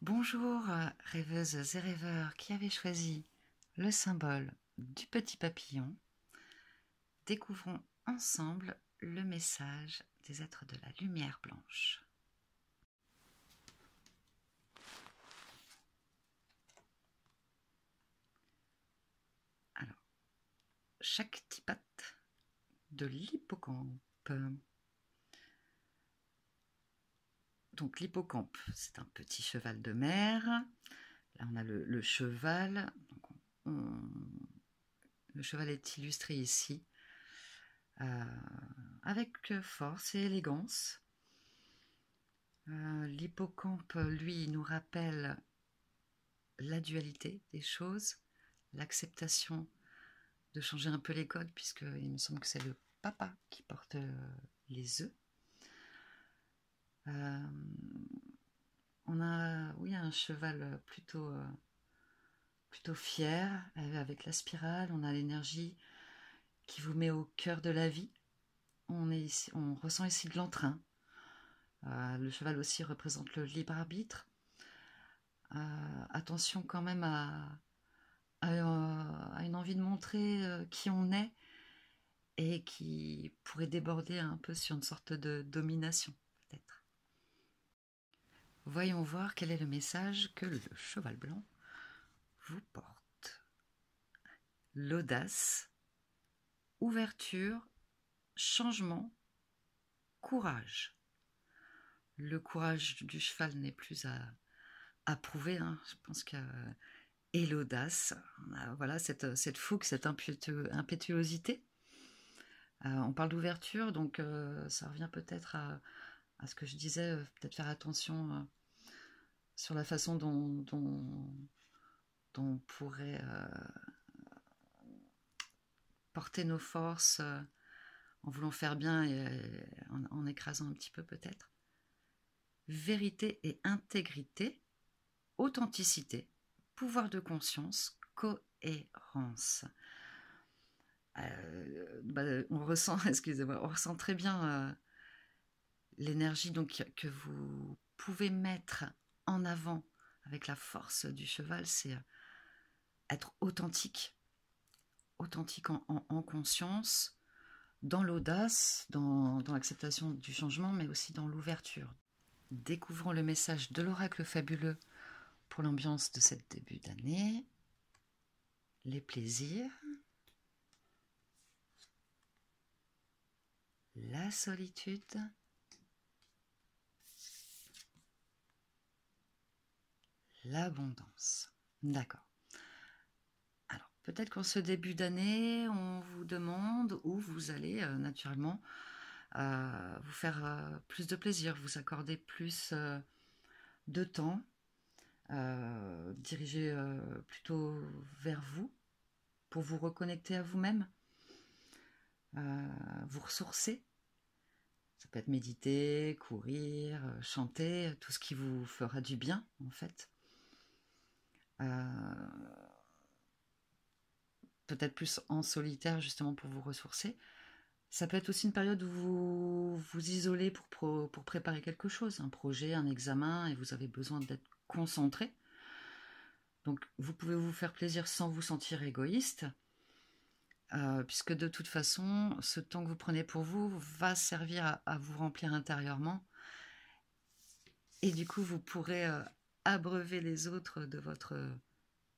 Bonjour, rêveuses et rêveurs qui avaient choisi le symbole du petit papillon. Découvrons ensemble le message des êtres de la lumière blanche. Alors, chaque patte de l'hippocampe. Donc l'hippocampe, c'est un petit cheval de mer. Là, on a le cheval. Le cheval est illustré ici avec force et élégance. L'hippocampe, lui, nous rappelle la dualité des choses, l'acceptation de changer un peu les codes, puisqu'il me semble que c'est le papa qui porte les œufs. On a, oui, un cheval plutôt fier, avec la spirale. On a l'énergie qui vous met au cœur de la vie. On ressent ici de l'entrain. Le cheval aussi représente le libre arbitre. Attention quand même à une envie de montrer qui on est et qui pourrait déborder un peu sur une sorte de domination, peut-être. Voyons voir quel est le message que le cheval blanc vous porte. L'audace, ouverture, changement, courage. Le courage du cheval n'est plus à prouver, hein. Je pense que et l'audace, voilà, cette fougue, cette impétuosité. On parle d'ouverture, donc ça revient peut-être à ce que je disais, peut-être faire attention sur la façon dont on pourrait porter nos forces en voulant faire bien et en écrasant un petit peu peut-être. Vérité et intégrité, authenticité, pouvoir de conscience, cohérence. On ressent, excusez-moi, on ressent très bien l'énergie donc que vous pouvez mettre en avant avec la force du cheval, c'est être authentique en conscience, dans l'audace, dans l'acceptation du changement, mais aussi dans l'ouverture. Découvrons le message de l'oracle fabuleux pour l'ambiance de cette début d'année. Les plaisirs, la solitude, l'abondance. D'accord. Alors, peut-être qu'en ce début d'année, on vous demande où vous allez naturellement vous faire plus de plaisir, vous accorder plus de temps, diriger plutôt vers vous pour vous reconnecter à vous-même, vous ressourcer. Ça peut être méditer, courir, chanter, tout ce qui vous fera du bien en fait. Peut-être plus en solitaire justement pour vous ressourcer. Ça peut être aussi une période où vous vous isolez pour préparer quelque chose, un projet, un examen, et vous avez besoin d'être concentré. Donc vous pouvez vous faire plaisir sans vous sentir égoïste, puisque de toute façon, ce temps que vous prenez pour vous va servir à vous remplir intérieurement. Et du coup, vous pourrez abreuver les autres de votre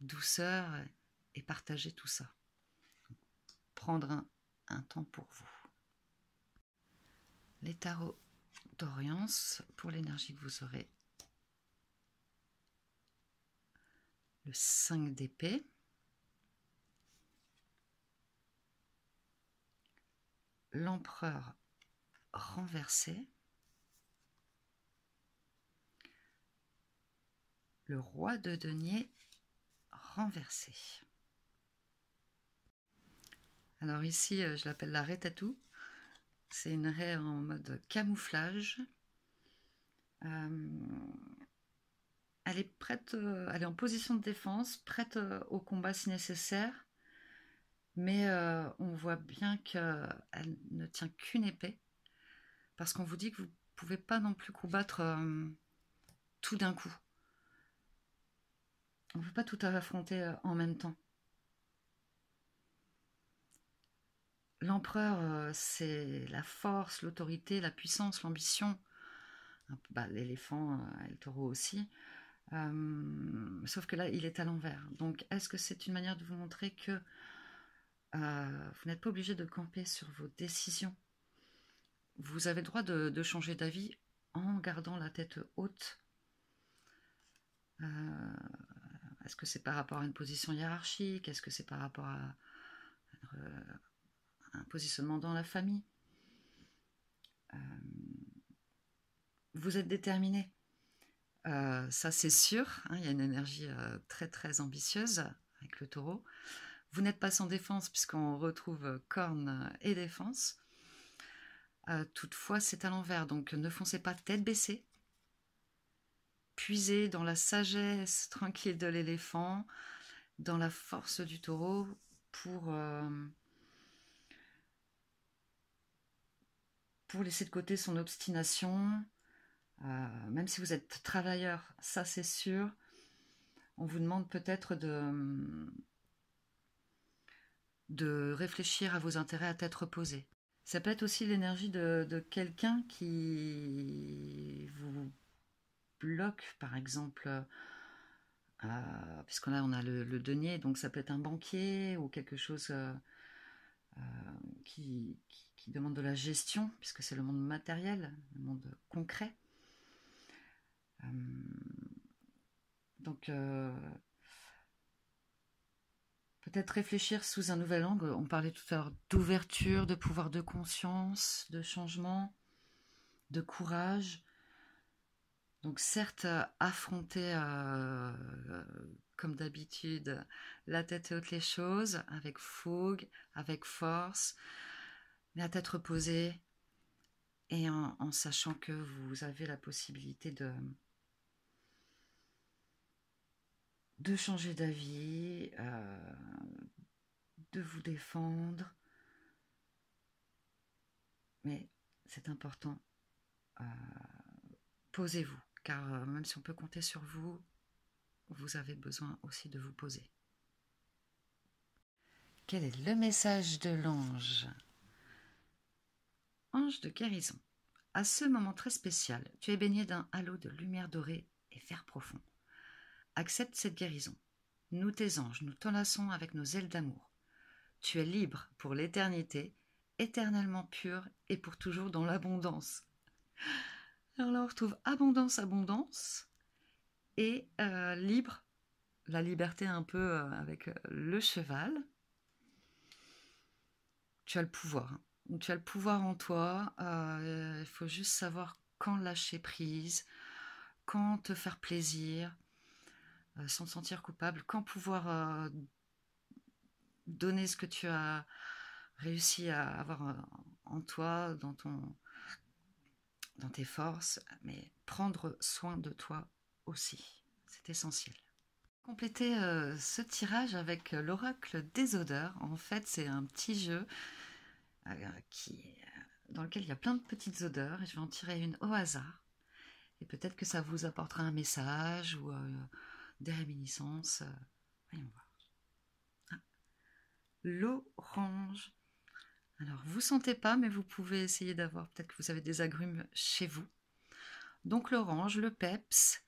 douceur et partager tout ça. Prendre un temps pour vous. Les tarots d'Orience pour l'énergie que vous aurez. Le 5 d'épée. L'empereur renversé. Le roi de denier renversé. Alors ici, je l'appelle la raie tatou. C'est une raie en mode camouflage. Elle est prête, elle est en position de défense, prête au combat si nécessaire. Mais on voit bien qu'elle ne tient qu'une épée. Parce qu'on vous dit que vous ne pouvez pas non plus combattre tout d'un coup. On ne peut pas tout affronter en même temps. L'empereur, c'est la force, l'autorité, la puissance, l'ambition. L'éléphant et le taureau aussi. Sauf que là, il est à l'envers. Donc, est-ce que c'est une manière de vous montrer que vous n'êtes pas obligé de camper sur vos décisions? Vous avez le droit de changer d'avis en gardant la tête haute. Est-ce que c'est par rapport à une position hiérarchique? Est-ce que c'est par rapport à un positionnement dans la famille? Vous êtes déterminé. Ça, c'est sûr. Hein, il y a une énergie très, très ambitieuse avec le taureau. Vous n'êtes pas sans défense puisqu'on retrouve corne et défense. Toutefois, c'est à l'envers. Donc, ne foncez pas tête baissée. Puisez dans la sagesse tranquille de l'éléphant, dans la force du taureau pour laisser de côté son obstination. Même si vous êtes travailleur, ça c'est sûr, on vous demande peut-être de réfléchir à vos intérêts à tête reposée. Ça peut être aussi l'énergie de quelqu'un qui vous bloque, par exemple, puisqu'on a, on a le denier, donc ça peut être un banquier ou quelque chose qui demande de la gestion, puisque c'est le monde matériel, le monde concret. Donc, peut-être réfléchir sous un nouvel angle. On parlait tout à l'heure d'ouverture, de pouvoir de conscience, de changement, de courage. Donc certes, affronter comme d'habitude la tête haute les choses, avec fougue, avec force, mais à tête reposée et en sachant que vous avez la possibilité de changer d'avis, de vous défendre. Mais c'est important, posez-vous, car même si on peut compter sur vous, vous avez besoin aussi de vous poser. Quel est le message de l'ange? Ange de guérison. À ce moment très spécial, tu es baigné d'un halo de lumière dorée et vert profond. Accepte cette guérison. Nous, tes anges, nous t'enlaçons avec nos ailes d'amour. Tu es libre pour l'éternité, éternellement pur et pour toujours dans l'abondance. Alors là, on retrouve abondance, abondance et libre, la liberté un peu avec le cheval. Tu as le pouvoir. Hein. Tu as le pouvoir en toi. Il faut juste savoir quand lâcher prise, quand te faire plaisir, sans te sentir coupable, quand pouvoir donner ce que tu as réussi à avoir en toi, dans tes forces, mais prendre soin de toi aussi. C'est essentiel. Compléter ce tirage avec l'oracle des odeurs. En fait, c'est un petit jeu dans lequel il y a plein de petites odeurs. Et je vais en tirer une au hasard. Et peut-être que ça vous apportera un message ou des réminiscences. Voyons voir. Ah. L'orange. Alors, vous sentez pas, mais vous pouvez essayer d'avoir, peut-être que vous avez des agrumes chez vous. Donc l'orange, le peps,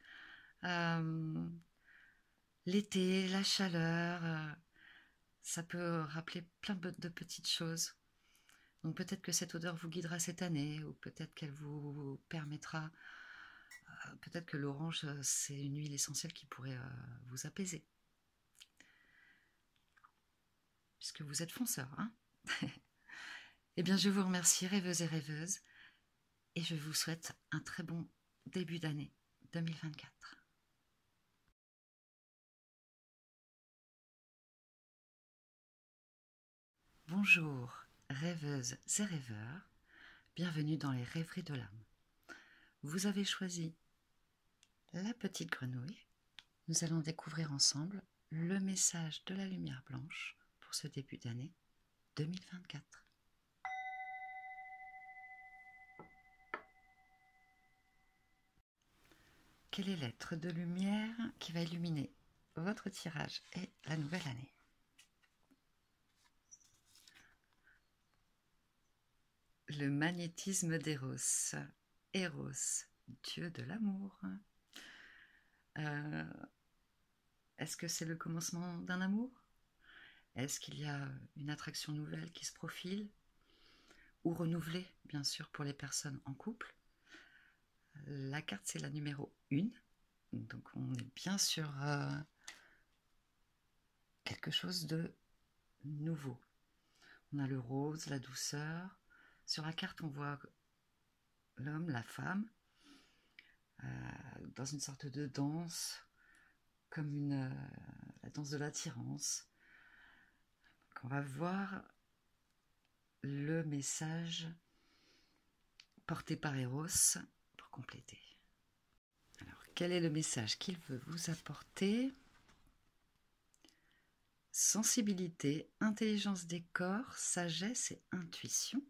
l'été, la chaleur, ça peut rappeler plein de petites choses. Donc peut-être que cette odeur vous guidera cette année, ou peut-être qu'elle vous permettra, peut-être que l'orange, c'est une huile essentielle qui pourrait vous apaiser. Puisque vous êtes fonceur, hein. Eh bien, je vous remercie, rêveuses et rêveuses, et je vous souhaite un très bon début d'année 2024. Bonjour, rêveuses et rêveurs, bienvenue dans les rêveries de l'âme. Vous avez choisi la petite grenouille. Nous allons découvrir ensemble le message de la lumière blanche pour ce début d'année 2024. Quel est l'être de lumière qui va illuminer votre tirage et la nouvelle année. Le magnétisme d'Eros. Eros, dieu de l'amour. Est-ce que c'est le commencement d'un amour? Est-ce qu'il y a une attraction nouvelle qui se profile? Ou renouvelée, bien sûr, pour les personnes en couple? La carte, c'est la numéro 1. Donc, on est bien sur quelque chose de nouveau. On a le rose, la douceur. Sur la carte, on voit l'homme, la femme, dans une sorte de danse, comme la danse de l'attirance. On va voir le message porté par Eros pour compléter. Alors, quel est le message qu'il veut vous apporter? Sensibilité, intelligence des corps, sagesse et intuition.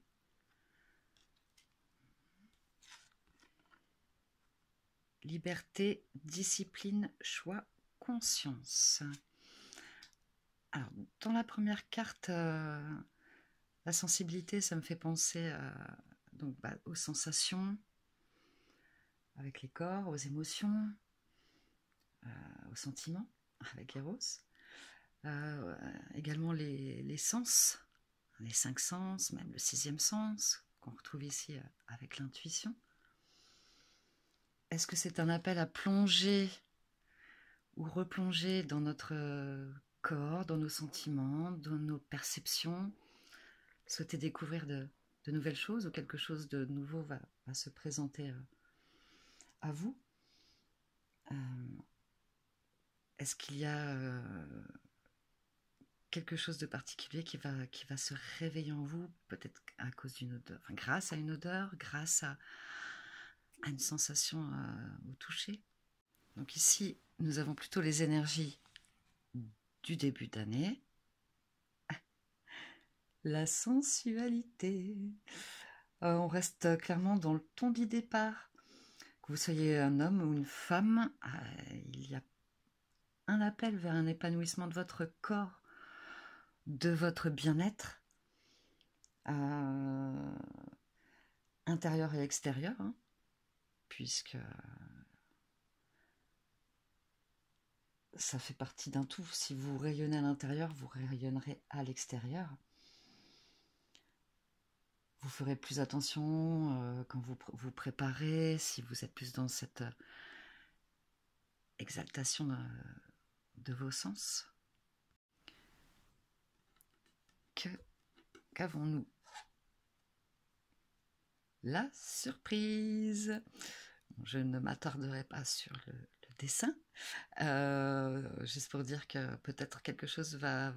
Liberté, discipline, choix, conscience. Alors, dans la première carte, la sensibilité, ça me fait penser aux sensations, avec les corps, aux émotions, aux sentiments, avec Eros. Également les sens, les 5 sens, même le 6e sens, qu'on retrouve ici avec l'intuition. Est-ce que c'est un appel à plonger ou replonger dans notre corps, dans nos sentiments, dans nos perceptions, souhaiter découvrir de nouvelles choses ou quelque chose de nouveau va se présenter à vous? Est-ce qu'il y a quelque chose de particulier qui va se réveiller en vous, peut-être à cause d'une odeur, enfin, grâce à une odeur, grâce à une sensation au toucher? Donc ici, nous avons plutôt les énergies du début d'année. La sensualité. On reste clairement dans le ton du départ. Que vous soyez un homme ou une femme, il y a un appel vers un épanouissement de votre corps, de votre bien-être, intérieur et extérieur, hein, puisque ça fait partie d'un tout. Si vous rayonnez à l'intérieur, vous rayonnerez à l'extérieur. Vous ferez plus attention quand vous préparez, si vous êtes plus dans cette exaltation de vos sens. Qu'avons-nous? La surprise. Je ne m'attarderai pas sur le dessin, juste pour dire que peut-être quelque chose va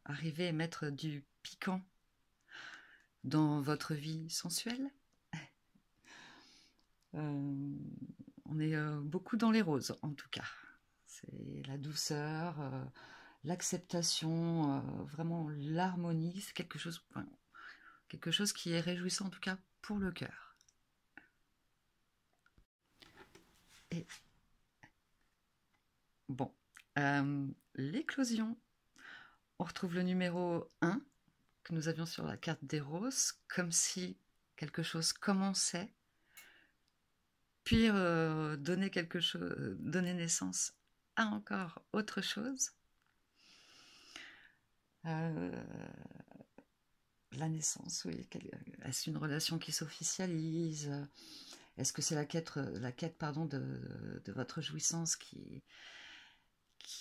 arriver et mettre du piquant dans votre vie sensuelle. On est beaucoup dans les roses, en tout cas. C'est la douceur, l'acceptation, vraiment l'harmonie. C'est quelque chose qui est réjouissant, en tout cas, pour le cœur. Et bon, l'éclosion. On retrouve le numéro 1 que nous avions sur la carte d'Eros, comme si quelque chose commençait, puis donner naissance à encore autre chose. La naissance, oui. Est-ce une relation qui s'officialise? Est-ce que c'est la quête de votre jouissance qui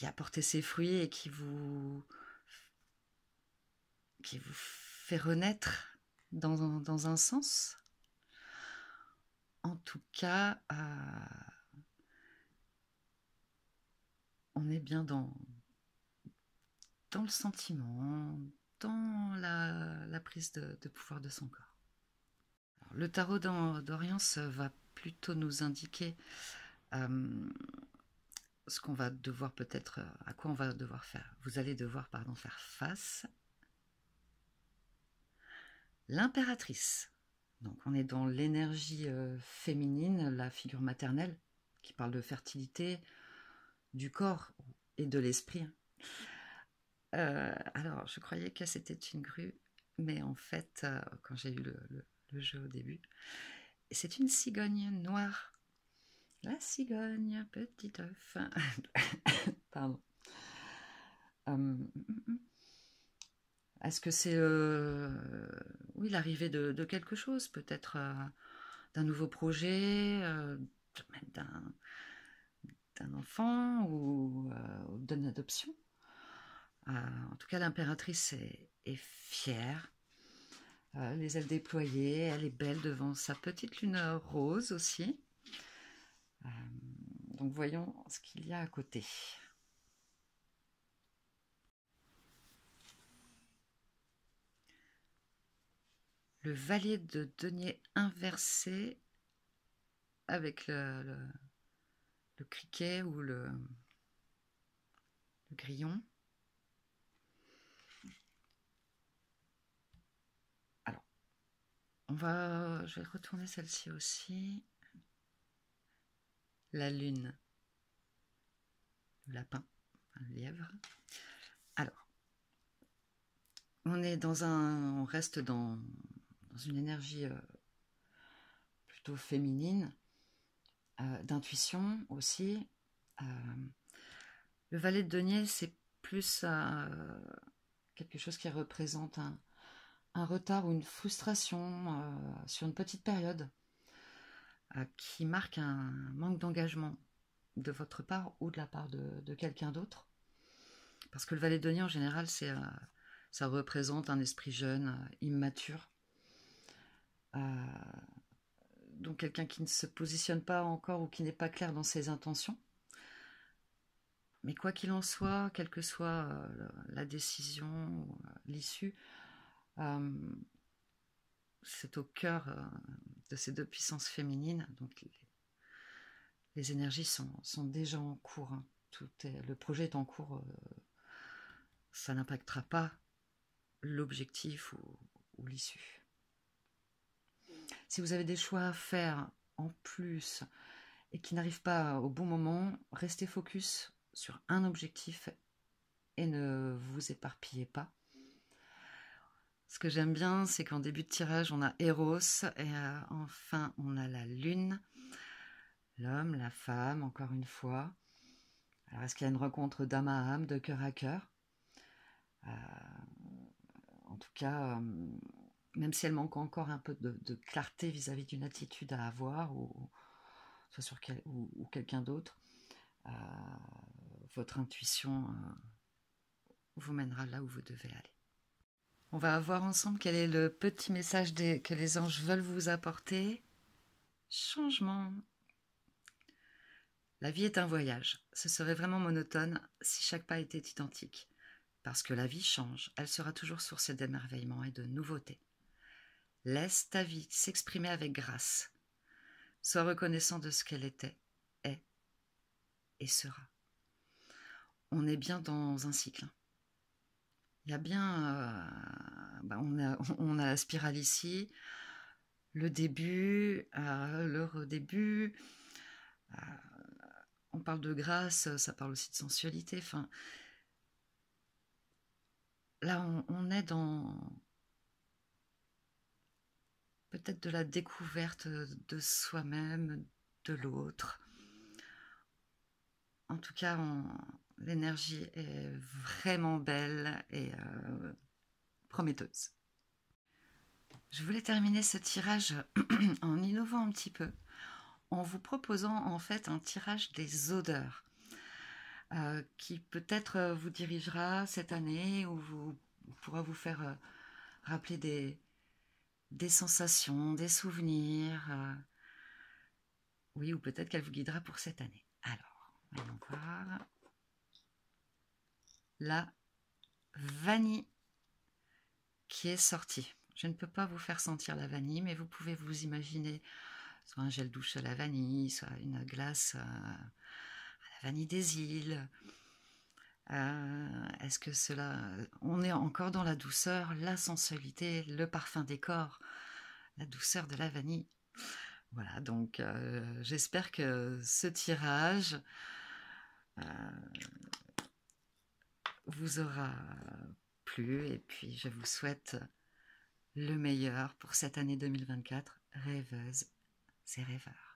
a porté ses fruits et qui vous fait renaître dans un sens? En tout cas, on est bien dans le sentiment, dans la prise de pouvoir de son corps. Alors, le tarot d'Orience va plutôt nous indiquer ce qu'on va devoir peut-être, à quoi on va devoir faire. Vous allez devoir, faire face. L'impératrice. Donc on est dans l'énergie féminine, la figure maternelle, qui parle de fertilité, du corps et de l'esprit. Hein. Alors, je croyais que c'était une grue, mais en fait, quand j'ai eu le jeu au début, c'est une cigogne noire. La cigogne, petit œuf. Pardon. Est-ce que c'est oui, l'arrivée de quelque chose, peut-être d'un nouveau projet, même d'un enfant ou d'une adoption? En tout cas, l'impératrice est fière, les ailes déployées, elle est belle devant sa petite lune rose aussi. Donc voyons ce qu'il y a à côté. Le Valet de denier inversé avec le criquet ou le grillon. Alors, je vais retourner celle-ci aussi. La lune, le lapin, le lièvre. Alors, on reste dans une énergie plutôt féminine, d'intuition aussi. Le valet de denier, c'est plus quelque chose qui représente un retard ou une frustration sur une petite période qui marque un manque d'engagement de votre part ou de la part de quelqu'un d'autre. Parce que le valet de denier, en général, ça représente un esprit jeune, immature. Donc quelqu'un qui ne se positionne pas encore ou qui n'est pas clair dans ses intentions. Mais quoi qu'il en soit, quelle que soit la décision ou l'issue, c'est au cœur de ces deux puissances féminines. Donc les énergies sont déjà en cours. Hein. Le projet est en cours. Ça n'impactera pas l'objectif ou l'issue. Si vous avez des choix à faire en plus et qui n'arrivent pas au bon moment, restez focus sur un objectif et ne vous éparpillez pas. Ce que j'aime bien, c'est qu'en début de tirage, on a Eros et enfin on a la lune, l'homme, la femme, encore une fois. Alors est-ce qu'il y a une rencontre d'âme à âme, de cœur à cœur? En tout cas, même si elle manque encore un peu de clarté vis-à-vis d'une attitude à avoir, soit sur ou quelqu'un d'autre, votre intuition vous mènera là où vous devez aller. On va voir ensemble quel est le petit message que les anges veulent vous apporter. Changement. La vie est un voyage. Ce serait vraiment monotone si chaque pas était identique. Parce que la vie change, elle sera toujours source d'émerveillement et de nouveautés. Laisse ta vie s'exprimer avec grâce. Sois reconnaissant de ce qu'elle était, est et sera. On est bien dans un cycle. Il y a bien... on a la spirale ici, le début, le redébut. On parle de grâce, ça parle aussi de sensualité. Enfin, là, on est dans peut-être de la découverte de soi-même, de l'autre. En tout cas, l'énergie est vraiment belle et prometteuse. Je voulais terminer ce tirage en innovant un petit peu, en vous proposant en fait un tirage des odeurs qui peut-être vous dirigera cette année ou pourra vous faire rappeler des sensations, des souvenirs. Oui, ou peut-être qu'elle vous guidera pour cette année. Alors, voyons voir. La vanille qui est sortie. Je ne peux pas vous faire sentir la vanille, mais vous pouvez vous imaginer soit un gel douche à la vanille, soit une glace à la vanille des îles. Est-ce que cela... On est encore dans la douceur, la sensualité, le parfum des corps, la douceur de la vanille. Voilà, donc j'espère que ce tirage vous aura plu et puis je vous souhaite le meilleur pour cette année 2024. Rêveuses et rêveurs.